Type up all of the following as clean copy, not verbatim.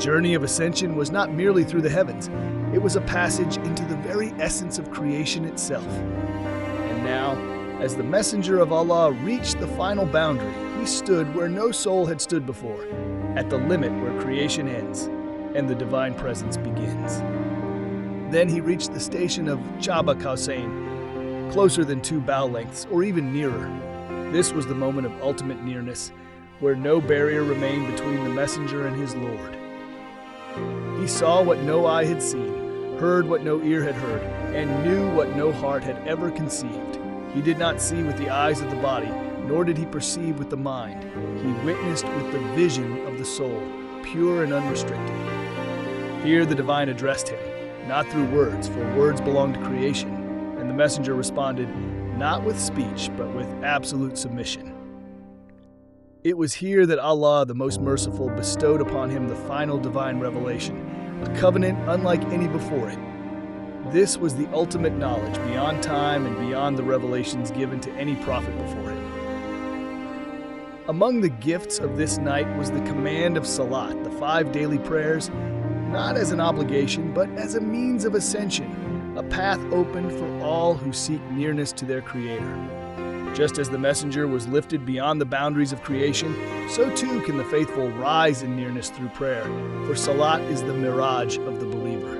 journey of ascension was not merely through the heavens, it was a passage into the very essence of creation itself. And now, as the messenger of Allah reached the final boundary, he stood where no soul had stood before, at the limit where creation ends and the divine presence begins. Then he reached the station of Qāba Qawsayn, closer than 2 bow lengths, or even nearer. This was the moment of ultimate nearness, where no barrier remained between the messenger and his Lord. He saw what no eye had seen, heard what no ear had heard, and knew what no heart had ever conceived. He did not see with the eyes of the body, nor did he perceive with the mind. He witnessed with the vision of the soul, pure and unrestricted. Here the divine addressed him, not through words, for words belong to creation, and the messenger responded, not with speech, but with absolute submission. It was here that Allah, the Most Merciful, bestowed upon him the final divine revelation, a covenant unlike any before it. This was the ultimate knowledge, beyond time and beyond the revelations given to any prophet before it. Among the gifts of this night was the command of Salat, the 5 daily prayers, not as an obligation, but as a means of ascension, a path opened for all who seek nearness to their Creator. Just as the messenger was lifted beyond the boundaries of creation, so too can the faithful rise in nearness through prayer, for Salat is the mirage of the believer.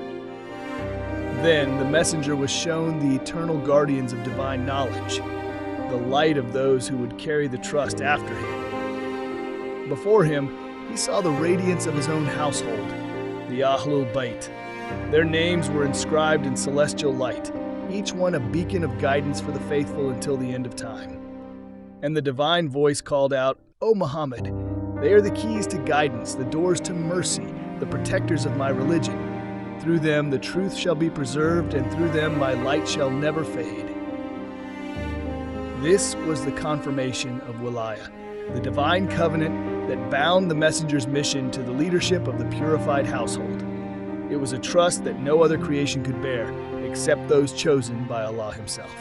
Then the messenger was shown the eternal guardians of divine knowledge, the light of those who would carry the trust after him. Before him, he saw the radiance of his own household, the Ahlul Bayt. Their names were inscribed in celestial light, each one a beacon of guidance for the faithful until the end of time. And the divine voice called out, "O Muhammad, they are the keys to guidance, the doors to mercy, the protectors of my religion. Through them the truth shall be preserved, and through them my light shall never fade." This was the confirmation of Wilayah, the divine covenant that bound the messenger's mission to the leadership of the Purified Household. It was a trust that no other creation could bear, except those chosen by Allah Himself.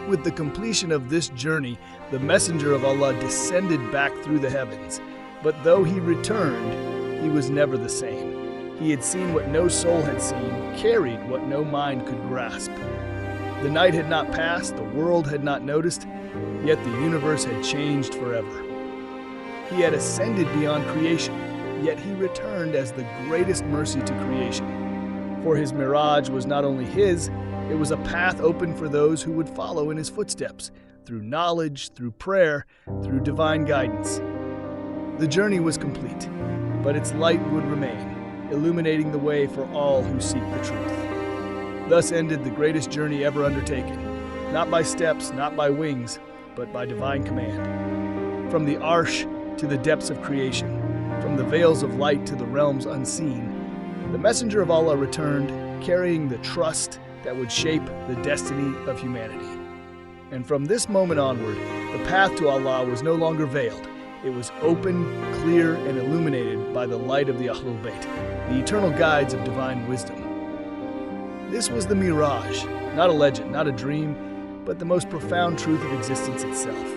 With the completion of this journey, the messenger of Allah descended back through the heavens. But though he returned, he was never the same. He had seen what no soul had seen, carried what no mind could grasp. The night had not passed, the world had not noticed, yet the universe had changed forever. He had ascended beyond creation, yet he returned as the greatest mercy to creation. For his mirage was not only his, it was a path open for those who would follow in his footsteps, through knowledge, through prayer, through divine guidance. The journey was complete, but its light would remain, illuminating the way for all who seek the truth. Thus ended the greatest journey ever undertaken, not by steps, not by wings, but by divine command. From the arsh to the depths of creation, from the veils of light to the realms unseen, the messenger of Allah returned, carrying the trust that would shape the destiny of humanity. And from this moment onward, the path to Allah was no longer veiled. It was open, clear, and illuminated by the light of the Ahlul Bayt, the eternal guides of divine wisdom. This was the mirage, not a legend, not a dream, but the most profound truth of existence itself.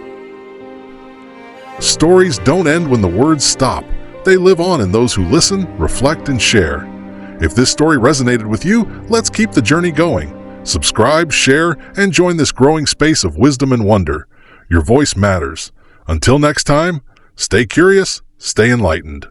Stories don't end when the words stop. They live on in those who listen, reflect, and share. If this story resonated with you, let's keep the journey going. Subscribe, share, and join this growing space of wisdom and wonder. Your voice matters. Until next time, stay curious, stay enlightened.